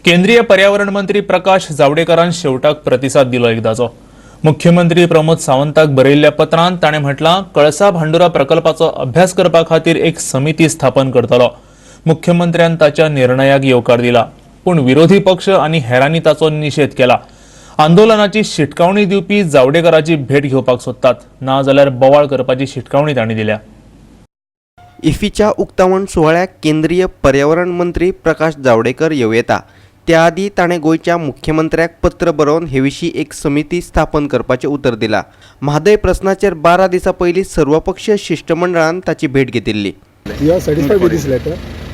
केंद्रीय पर्यावरण मंत्री प्रकाश जावडेकरान शेवटाक प्रतिसाद दिलो एकदाचो। मुख्यमंत्री प्रमोद सावंताक बरयल्ल्या पत्रांत ताणें म्हटलां, कळसा भांडुरा प्रकल्पाचो अभ्यास करपा खातीर एक समिती स्थापन करतलो। मुख्यमंत्र्यान ताच्या निर्णयाक येवकार दिला, पूण विरोधी पक्ष आनी हेरांनी ताचो निषेध केला। आंदोलनाची शिटकावणी दिवपी जावडेकराची भेट घेवपाक सोदतात, ना जाल्यार बोवाळ करपाची शिटकावणी तांणी दिल्या। इफ्फीच्या उक्तावण सुवाळ्याक केंद्रीय पर्यावरण मंत्री प्रकाश जावडेकर येवयेता। त्या आदी ताणें गोयच्या मुख्यमंत्र्याक पत्र बरोवन हे विशीं एक समिती स्थापन करपाचें उतर दिलां। म्हादय प्रस्नाचेर 12 दिसां पयलीं सर्वपक्षीय शिष्टमंडळान ताची भेट घेतिल्ली।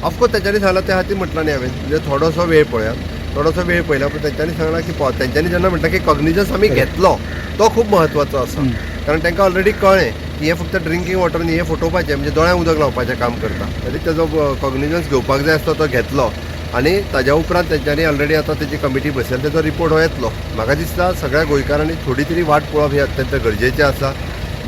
ऑफकोर्स त्यांनी सांगला त्या खातीर म्हटलं नाही हांवें म्हणजे थोडोसो वेळ पळयात, थोडोसो वेळ पळयला, पण त्यांनी सांगला की त्यांनी जेन्ना म्हणटा की कॉग्निजन्स आमी घेतलो तो खूब महत्वाचो आसा, कारण तांकां ऑलरेडी कळ्ळें की हे फक्त ड्रिंकींग वॉटर न्ही, हे फोटोवपाचें म्हणजे दोळ्यांक उदक लावपाचें काम करता, तरी तेजो कॉग्निजन्स घेवपाक जाय आसतो तो घेतलो। आनी ताज्या उपरांत तेंच्यांनी ऑलरेडी आतां तेजी कमिटी बसयला, तेजो रिपोर्ट हो येतलो। म्हाका दिसता सगळ्या गोंयकारांनी थोडी तरी वाट पळोवप हें अत्यंत गरजेचें आसा।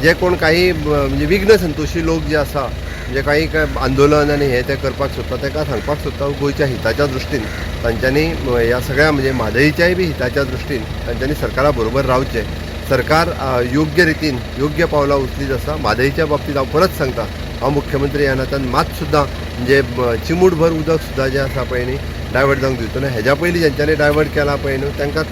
जे कोण काही म्हणजे विघ्न संतोशी लोक जे आसा, म्हणजे काही आंदोलन आनी हे ते करपाक सोदता, तांकां सांगपाक सोदता गोंयच्या हिताच्या दृश्टीन तांच्यांनी ह्या सगळ्या म्हणजे म्हादईच्याय बी हिताच्या दृश्टीन तांच्यांनी सरकारा बरोबर रावचें। सरकार योग्य रितीन योग्य पावलां उचलीत आसा। म्हादईच्या बाबतींत हांव परत सांगता, हांव मुख्यमंत्री ह्या नात्यान मात सुद्दां म्हणजे चिमूटभर उदक सुद्दां जें आसा पळय न्ही डायवर्ट जावंक दिवचो ना। हेज्या पयलीं जेंच्यांनी डायवर्ट केला पळय न्हू तांकां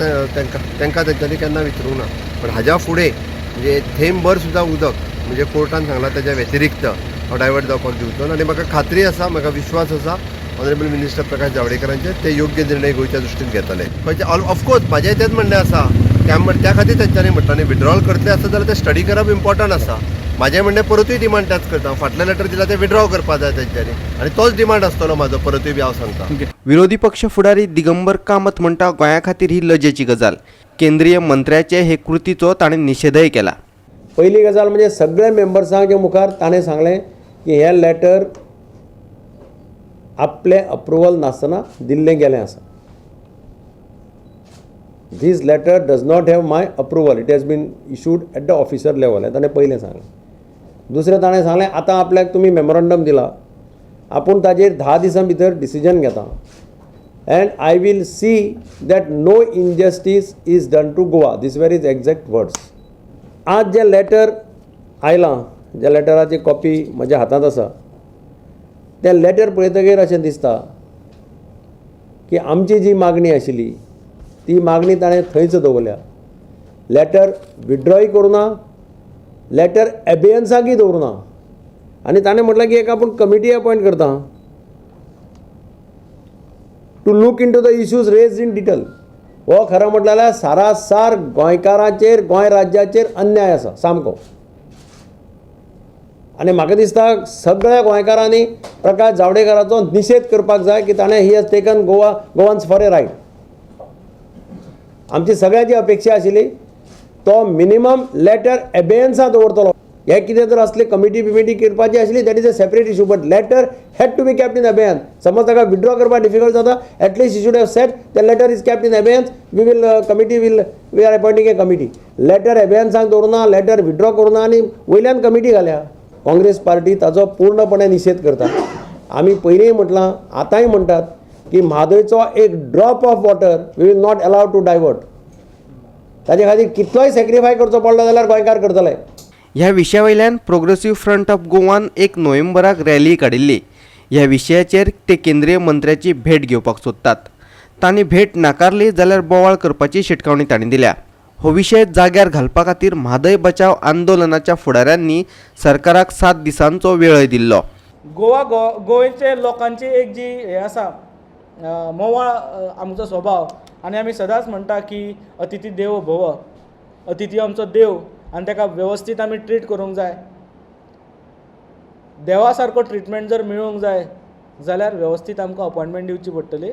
तेंच्यांनी केन्ना विचारूंक ना, पण हाज्या फुडें म्हणजे थेंबभर सुद्दां उदक म्हणजे कोर्टान सांगला तेज्या व्यतिरिक्त हांव डायवर्ट जावपाक दिवचो ना। आनी म्हाका खात्री आसा, म्हाका विश्वास आसा ऑनरेबल मिनिस्टर प्रकाश जावडेकरांचे ते योग्य निर्णय गोंयच्या दृश्टीन घेतले। म्हणजे ऑफकोर्स म्हाजें तेच म्हणणें आसा, त्या खातीर तेंच्यांनी म्हटलं न्ही विड्रॉल करतले आसा जाल्यार ते स्टडी करप इम्पॉर्टंट आसा। म्हाजें म्हणणें परतूय डिमांड त्याच करता, फाटलें लेटर दिला ते विड्रॉ करपा जाय तेंच्यांनी, आनी तोच डिमांड आसतलो म्हाजो परतूय बी हांव सांगता। विरोधी पक्ष फुडारी दिगंबर कामत म्हणटा गोंया खातीर ही लजेची गजाल। केंद्रीय मंत्र्याचे हे कृतीचो ताणें निषेधय केला। पहिली गजाल म्हणजे सगळे मेंबर्सांच्या मुखार ताणें सांगलें की हें लेटर आपले अप्रुवल नासतना दिल्लें गेलें आसा। This letter does not have my approval. It has been issued at the officer level. हे ताणें पयलें सांगलें। दुसरें ताणें सांगलें आतां आपल्याक तुमी मेमोरंडम दिला, आपूण ताजेर 10 दिसां भितर डिसिजन घेता, and I will see that no injustice is done to Goa. This were his exact words. आज जे लेटर आयलां, ज्या लेटराची कॉपी म्हज्या हातांत आसा, तें लेटर पळयतकीर अशें दिसता की आमची जी मागणी आशिल्ली ती मागणी ताणें थंयच दवरल्या। लेटर विड्रॉय करूना, लेटर एबियन्साकय दवरुना, आनी ताणें म्हटलें की एक आपूण कमिटी अपॉयंट करता to look into the issues raised in detail. हो खरें म्हटलें जाल्यार सारासार गोंयकारांचेर गोंय राज्याचेर अन्याय आसा सामको। आनी म्हाका दिसता सगळ्या गोंयकारांनी प्रकाश जावडेकराचो निशेध करपाक जाय की ताणें he has taken Goans for a ride. आमची सगळ्याची अपेक्षा आशिल्ली तो मिनिमम लेटर एबेयन्सा दवरतलो। हे कितें जर असले कमिटी बिमिटी करपाची आशिल्ली that is a separate issue, but letter had to be kept in abeyance. समज ताका विड्रॉ करपाक डिफिकल्ट जाता, at least you should have said the letter is kept in abeyance, we are appointing a committee. Letter एबेयन्साक दवरुना, letter withdraw करुना आनी वयल्यान committee घाल्या। काँग्रेस पार्टी ताचो पूर्णपणे निशेध करता। आमी पयलींय म्हटलां, आतांय म्हणटात की म्हादयचो एक drop of water we will not allow to divert. ताजे खातीर कितलोय सॅक्रिफाय करचो पडलो जाल्यार गोंयकार करतले। ह्या विशया वयल्यान प्रोग्रेसिव्ह फ्रंट ऑफ गोवान 1 नोव्हेंबराक रॅली काडिल्ली। ह्या विशयाचेर ते केंद्रीय मंत्र्याची भेट घेवपाक सोदतात। तांणी भेट नाकारली जाल्यार बोवाळ करपाची शिटकावणी तांणी दिल्या। हो विशय जाग्यार घालपा खातीर म्हादय बचाव आंदोलनाच्या फुडाऱ्यांनी सरकाराक 7 दिसांचो वेळय दिल्लो। गोंयचे लोकांची एक जी हे आसा मोवाळ आमचो स्वभाव, आनी आमी सदांच म्हणटा की अतिथी देवो भव, अतिथी आमचो देव आनी ताका वेवस्थीत आमी ट्रीट करूंक जाय। देवा सारको ट्रिटमेंट जर मेळूंक जाय जाल्यार वेवस्थीत आमकां अपॉयंटमेंट दिवची पडटली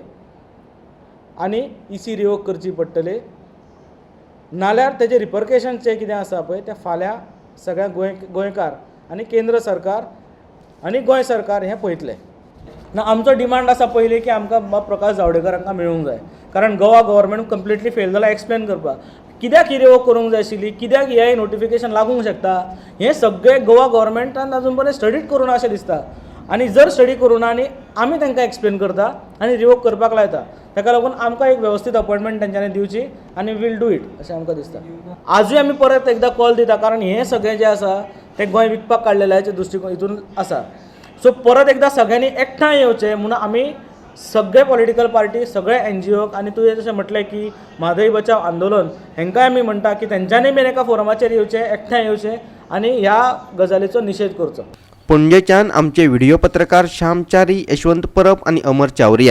आनी इसी रिवोक करची पडटली, नाल्यार तेजे रिपरकेशन्स जे कितें आसा पळय ते फाल्यां सगळ्या गोंयकार आनी केंद्र सरकार आनी गोंय सरकार हें पळयतले। ना आमचो डिमांड आसा पयलीं की आमकां प्रकाश जावडेकरांका मेळूंक जाय, कारण गोवा गव्हर्मेंट कंप्लिटली फेल जाला एक्सप्लेन करपाक। कित्याक ही रिवोक करूंक जाय आशिल्ली, कित्याक हे नोटिफिकेशन लागूंक शकता, हें सगळें गोवा गव्हर्मेंटान अजून पर्यंत स्टडीच करूं ना अशें दिसता। आनी जर स्टडी करूं ना आनी आमी तांकां एक्सप्लेन करता आनी रिवोक करपाक लायता ताका लागून आमकां एक वेवस्थीत अपॉइंटमेंट तेंच्यांनी दिवची आनी वील डू इट अशें आमकां दिसता. आजूय आमी परत एकदां कॉल दिता कारण हें सगळें जें आसा तें गोंय विकपाक काडलेल्याचे दृश्टीकोन हितून आसा. सो परत एकदां सगळ्यांनी एकठांय येवचें म्हणून आमी सगळे पॉलिटिकल पार्टी सगळे NGO आनी तुवें जशें म्हटलें की म्हादई बचाव आंदोलन हेंकाय आमी म्हणटा की तेंच्यांनी बीन एका फोरमाचेर येवचें, एकठांय येवचें आनी ह्या गजालीचो निशेध करचो. पणजेच्यान आमचे व्हिडिओ पत्रकार श्याम च्यारी, यशवंत परब आणि अमर चावरिया